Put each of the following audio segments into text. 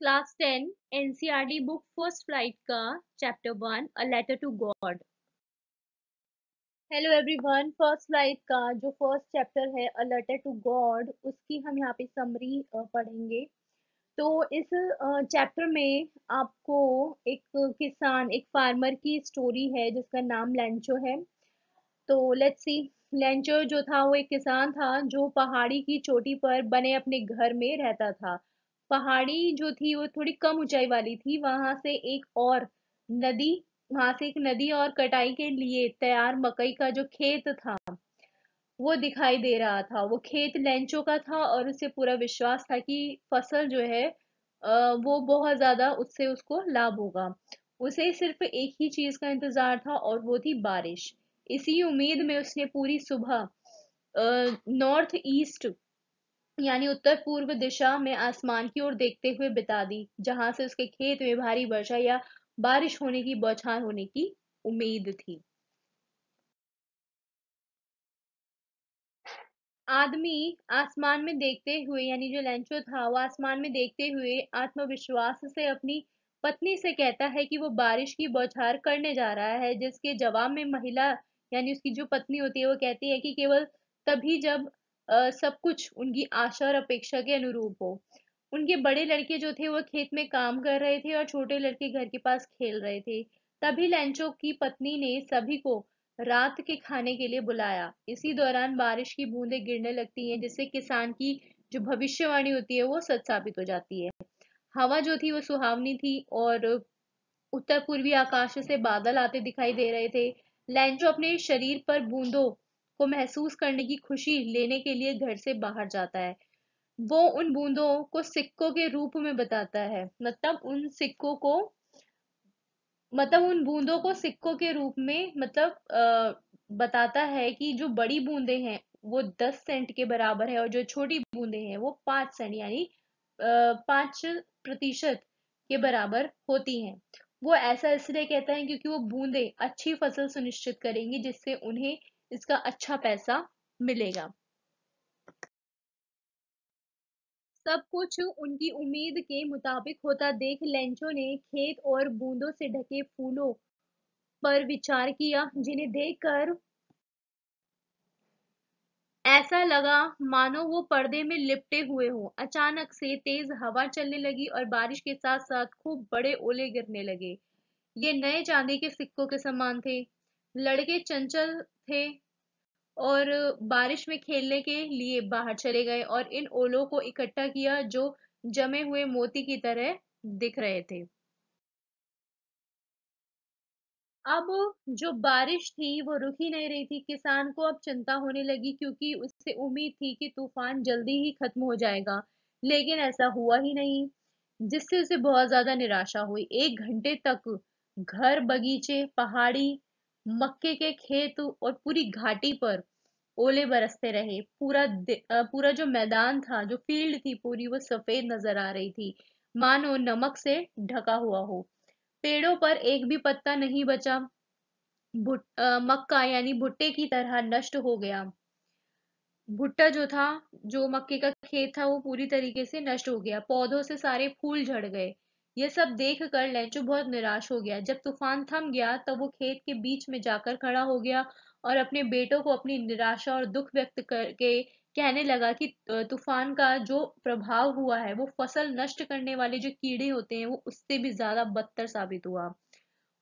Class 10 NCERT book first flight का chapter 1 a letter to God. Hello everyone, first flight का जो first chapter है अ letter to God, उसकी हम यहाँ पे समरी पढ़ेंगे। तो इस चैप्टर में आपको एक किसान, एक फार्मर की स्टोरी है जिसका नाम लैंचो है। तो लेट्स सी। लेंचो जो था वो एक किसान था जो पहाड़ी की चोटी पर बने अपने घर में रहता था। पहाड़ी जो थी वो थोड़ी कम ऊंचाई वाली थी। नदी वहां से एक नदी और कटाई के लिए तैयार मकई का जो खेत था वो दिखाई दे रहा था। वो खेत लेंचो का था और उसे पूरा विश्वास था कि फसल जो है वो बहुत ज्यादा उससे उसको लाभ होगा। उसे सिर्फ एक ही चीज का इंतजार था और वो थी बारिश। इसी उम्मीद में उसने पूरी सुबह नॉर्थ ईस्ट यानी उत्तर पूर्व दिशा में आसमान की ओर देखते हुए बिता दी, जहां से उसके खेत में भारी वर्षा या बारिश होने की बौछार होने की उम्मीद थी। आदमी आसमान में देखते हुए यानी जो लेंचो था वो आसमान में देखते हुए आत्मविश्वास से अपनी पत्नी से कहता है कि वो बारिश की बौछार करने जा रहा है, जिसके जवाब में महिला यानी उसकी जो पत्नी होती है वो कहती है कि केवल तभी जब सब कुछ उनकी आशा और अपेक्षा के अनुरूप हो। उनके बड़े लड़के जो थे वो खेत में काम कर रहे थे और छोटे लड़के घर के पास खेल रहे थे। तभी लेंचो की पत्नी ने सभी को रात के खाने के लिए बुलाया। इसी दौरान बारिश की बूंदें गिरने लगती हैं, जिससे किसान की जो भविष्यवाणी होती है वो सच साबित हो जाती है। हवा जो थी वो सुहावनी थी और उत्तर पूर्वी आकाश से बादल आते दिखाई दे रहे थे। लैंचो अपने शरीर पर बूंदों को महसूस करने की खुशी लेने के लिए घर से बाहर जाता है। वो उन बूंदों को सिक्कों के रूप में बताता है, मतलब उन बूंदों को सिक्कों के रूप में बताता है कि जो बड़ी बूंदें हैं वो 10 सेंट के बराबर है और जो छोटी बूंदें हैं वो 5 सेंट यानी 5% के बराबर होती हैं। वो ऐसा इसलिए कहता है क्योंकि वो बूंदें अच्छी फसल सुनिश्चित करेंगी, जिससे उन्हें इसका अच्छा पैसा मिलेगा। सब कुछ उनकी उम्मीद के मुताबिक होता देख लेंचो ने खेत और बूंदों से ढके फूलों पर विचार किया, जिन्हें देखकर ऐसा लगा मानो वो पर्दे में लिपटे हुए हों। अचानक से तेज हवा चलने लगी और बारिश के साथ साथ खूब बड़े ओले गिरने लगे। ये नए चांदी के सिक्कों के समान थे। लड़के चंचल थे और बारिश में खेलने के लिए बाहर चले गए और इन ओलों को इकट्ठा किया जो जमे हुए मोती की तरह दिख रहे थे। अब जो बारिश थी वो रुक ही नहीं रही थी। किसान को अब चिंता होने लगी क्योंकि उससे उम्मीद थी कि तूफान जल्दी ही खत्म हो जाएगा, लेकिन ऐसा हुआ ही नहीं, जिससे उसे बहुत ज्यादा निराशा हुई। 1 घंटे तक घर, बगीचे, पहाड़ी, मक्के के खेत और पूरी घाटी पर ओले बरसते रहे। पूरा जो मैदान था, जो फील्ड थी पूरी, वो सफेद नजर आ रही थी, मानो नमक से ढका हुआ हो। पेड़ों पर एक भी पत्ता नहीं बचा। मक्का यानी भुट्टे की तरह नष्ट हो गया। भुट्टा जो था, जो मक्के का खेत था, वो पूरी तरीके से नष्ट हो गया। पौधों से सारे फूल झड़ गए। ये सब देख कर लेंचो बहुत निराश हो गया। जब तूफान थम गया तब वो खेत के बीच में जाकर खड़ा हो गया और अपने बेटों को अपनी निराशा और दुख व्यक्त करके कहने लगा कि तूफान का जो प्रभाव हुआ है वो फसल नष्ट करने वाले जो कीड़े होते हैं वो उससे भी ज्यादा बदतर साबित हुआ।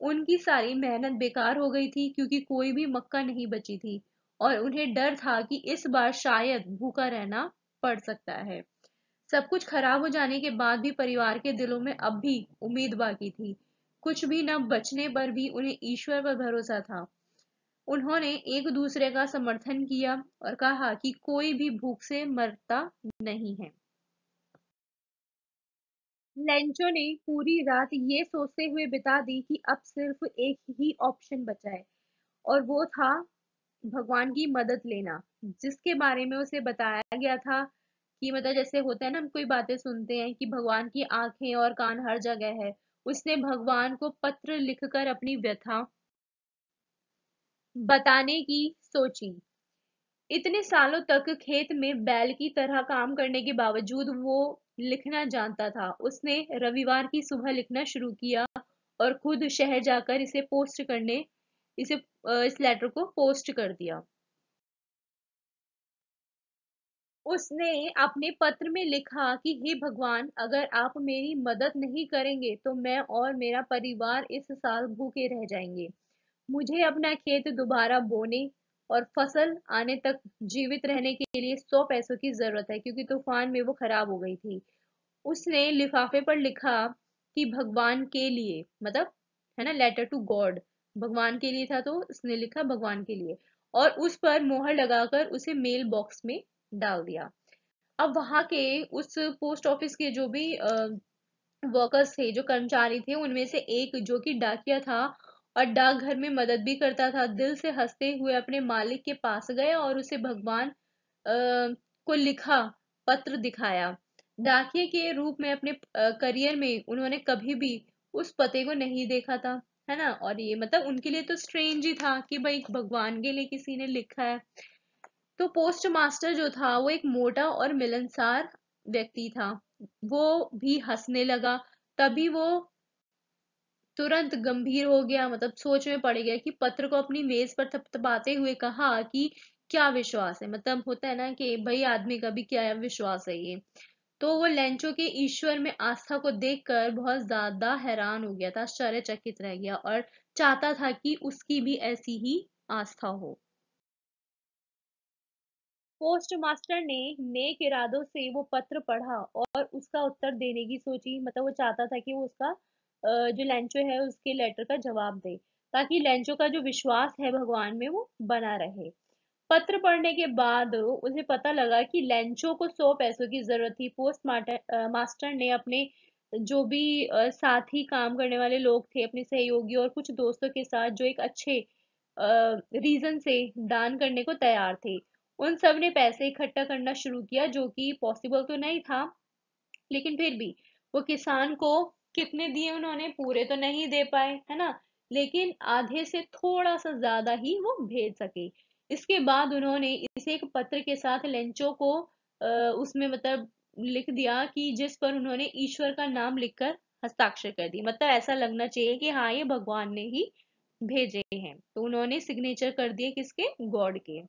उनकी सारी मेहनत बेकार हो गई थी क्योंकि कोई भी मक्का नहीं बची थी और उन्हें डर था कि इस बार शायद भूखा रहना पड़ सकता है। सब कुछ खराब हो जाने के बाद भी परिवार के दिलों में अब भी उम्मीद बाकी थी। कुछ भी न बचने पर भी उन्हें ईश्वर पर भरोसा था। उन्होंने एक दूसरे का समर्थन किया और कहा कि कोई भी भूख से मरता नहीं है। लेंचो ने पूरी रात ये सोचते हुए बिता दी कि अब सिर्फ एक ही ऑप्शन बचा है और वो था भगवान की मदद लेना, जिसके बारे में उसे बताया गया था कि मतलब जैसे होता है ना, हम कोई बातें सुनते हैं कि भगवान की आंखें और कान हर जगह है। उसने भगवान को पत्र लिखकर अपनी व्यथा बताने की सोची। इतने सालों तक खेत में बैल की तरह काम करने के बावजूद वो लिखना जानता था। उसने रविवार की सुबह लिखना शुरू किया और खुद शहर जाकर इस लेटर को पोस्ट कर दिया। उसने अपने पत्र में लिखा कि हे भगवान, अगर आप मेरी मदद नहीं करेंगे तो मैं और मेरा परिवार इस साल भूखे रह जाएंगे। मुझे अपना खेत दोबारा बोने और फसल आने तक जीवित रहने के लिए 100 पैसों की जरूरत है, क्योंकि तूफान में वो खराब हो गई थी। उसने लिफाफे पर लिखा कि भगवान के लिए, मतलब है ना, लेटर टू गॉड, भगवान के लिए था तो उसने लिखा भगवान के लिए, और उस पर मोहर लगाकर उसे मेल बॉक्स में डाल दिया। अब वहां के उस पोस्ट ऑफिस के जो भी वर्कर्स थे, जो कर्मचारी थे, उनमें से एक जो कि डाकिया था और डाकघर में मदद भी करता था, दिल से हंसते हुए अपने मालिक के पास गए और उसे भगवान को लिखा पत्र दिखाया। डाकिये के रूप में अपने करियर में उन्होंने कभी भी उस पते को नहीं देखा था, है ना। और ये मतलब उनके लिए तो स्ट्रेंज ही था कि भाई भगवान के लिए किसी ने लिखा है। तो पोस्ट मास्टर जो था वो एक मोटा और मिलनसार व्यक्ति था। वो भी हंसने लगा। तभी वो तुरंत गंभीर हो गया, मतलब सोच में पड़ गया कि पत्र को अपनी मेज पर थपथपाते हुए कहा कि क्या विश्वास है, मतलब होता है ना कि भाई आदमी का भी क्या विश्वास है ये। तो वो लेंचो के ईश्वर में आस्था को देखकर बहुत ज्यादा हैरान हो गया था, आश्चर्यचकित रह गया और चाहता था कि उसकी भी ऐसी ही आस्था हो। पोस्ट मास्टर ने नेक इरादों से वो पत्र पढ़ा और उसका उत्तर देने की सोची, मतलब वो चाहता था कि वो उसका जो लेंचो है उसके लेटर का जवाब दे, ताकि लेंचो का जो विश्वास है भगवान में वो बना रहे। पत्र पढ़ने के बाद उसे पता लगा कि लेंचो को 100 पैसों की जरूरत थी। मास्टर ने अपने जो भी साथी काम करने वाले लोग थे, अपने सहयोगी और कुछ दोस्तों के साथ, जो एक अच्छे रीजन से दान करने को तैयार थे, उन सब ने पैसे इकट्ठा करना शुरू किया, जो कि पॉसिबल तो नहीं था, लेकिन फिर भी वो किसान को कितने दिए, उन्होंने पूरे तो नहीं दे पाए, है ना, लेकिन आधे से थोड़ा सा ज्यादा ही वो भेज सके। इसके बाद उन्होंने इसे एक पत्र के साथ लेंचो को उसमें मतलब लिख दिया कि जिस पर उन्होंने ईश्वर का नाम लिखकर हस्ताक्षर कर दी, मतलब ऐसा लगना चाहिए कि हाँ ये भगवान ने ही भेजे हैं। तो उन्होंने सिग्नेचर कर दिए किसके, गॉड के।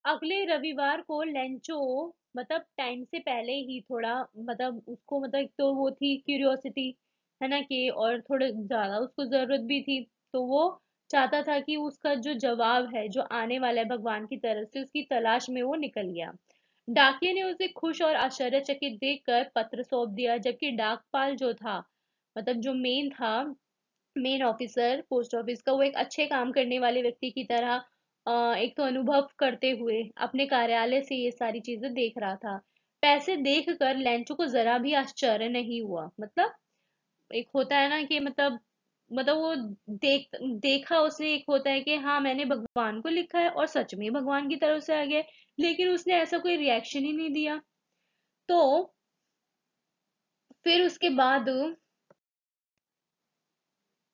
अगले रविवार को लेंचो मतलब टाइम से पहले ही थोड़ा, मतलब उसको मतलब एक तो वो थी क्यूरियोसिटी, है ना, कि और थोड़ा ज्यादा उसको जरूरत भी थी। तो वो चाहता था कि उसका जो जवाब है जो आने वाला है भगवान की तरफ से, उसकी तलाश में वो निकल गया। डाकिया ने उसे खुश और आश्चर्यचकित देखकर पत्र सौंप दिया, जबकि डाकपाल जो था, मतलब जो मेन ऑफिसर पोस्ट ऑफिस का, वो एक अच्छे काम करने वाले व्यक्ति की तरह एक तो अनुभव करते हुए अपने कार्यालय से ये सारी चीजें देख रहा था। पैसे देखकर लेंचो को जरा भी आश्चर्य नहीं हुआ, मतलब एक होता है ना कि मतलब वो देखा उसने, एक होता है कि हाँ मैंने भगवान को लिखा है और सच में भगवान की तरफ से आ गया है, लेकिन उसने ऐसा कोई रिएक्शन ही नहीं दिया। तो फिर उसके बाद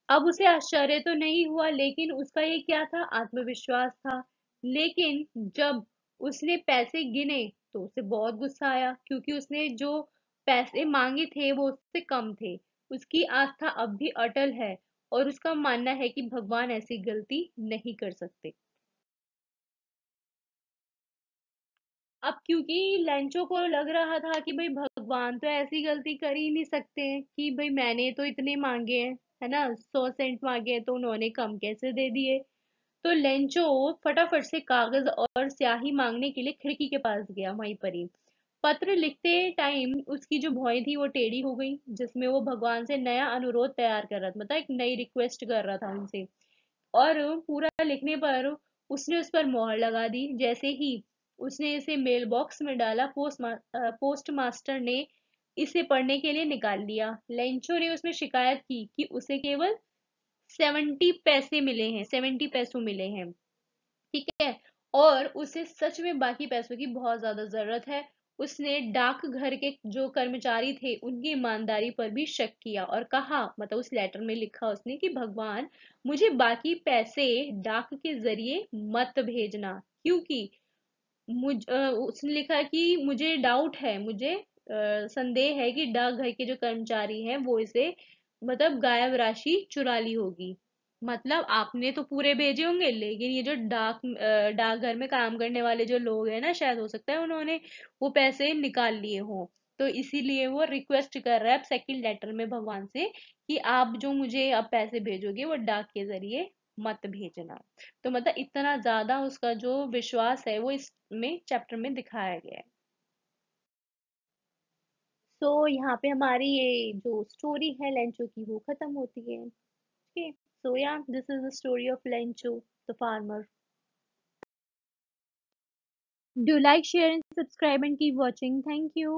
अब उसे आश्चर्य तो नहीं हुआ, लेकिन उसका ये क्या था, आत्मविश्वास था। लेकिन जब उसने पैसे गिने तो उसे बहुत गुस्सा आया, क्योंकि उसने जो पैसे मांगे थे वो उससे कम थे। उसकी आस्था अब भी अटल है और उसका मानना है कि भगवान ऐसी गलती नहीं कर सकते। अब क्योंकि लेंचो को लग रहा था कि भाई भगवान तो ऐसी गलती कर ही नहीं सकते हैं कि भाई मैंने तो इतने मांगे हैं, है ना, 100 सेंट मांगे हैं तो उन्होंने कम कैसे दे दिए। तो लेंचो फटाफट से कागज और स्याही मांगने के लिए खिड़की के पास गया, वहीं पर ही। पत्र लिखते टाइम उसकी जो भौहें थी वो टेढ़ी हो गई, जिसमें वो भगवान से नया अनुरोध तैयार कर रहा था, मतलब एक नई रिक्वेस्ट कर रहा था उनसे। और पूरा लिखने पर उसने उस पर मोहर लगा दी। जैसे ही उसने इसे मेल बॉक्स में डाला, पोस्ट मास्टर ने इसे पढ़ने के लिए निकाल लिया। लेंचो ने उसमें शिकायत की कि उसे केवल 70 पैसों मिले हैं, ठीक है, और उसे सच में बाकी पैसों की बहुत ज्यादा जरूरत है। उसने डाकघर के जो कर्मचारी थे उनकी ईमानदारी पर भी शक किया और कहा, मतलब उस लेटर में लिखा उसने कि भगवान, मुझे बाकी पैसे डाक के जरिए मत भेजना, क्योंकि उसने लिखा कि मुझे डाउट है, मुझे संदेह है कि डाकघर के जो कर्मचारी हैं वो इसे, मतलब गायब राशि चुरा ली होगी। मतलब आपने तो पूरे भेजे होंगे, लेकिन ये जो डाकघर में काम करने वाले जो लोग हैं ना, शायद हो सकता है उन्होंने वो पैसे निकाल लिए हों। तो इसीलिए वो रिक्वेस्ट कर रहा है अब सेकंड लेटर में भगवान से कि आप जो मुझे अब पैसे भेजोगे वो डाक के जरिए मत भेजना। तो मतलब इतना ज्यादा उसका जो विश्वास है वो इसमें चैप्टर में दिखाया गया है। सो यहाँ पे हमारी ये जो स्टोरी है लेंचो की वो खत्म होती है। ओके, सो या this is the story of Lencho the farmer. Do like, share and subscribe and keep watching. Thank you.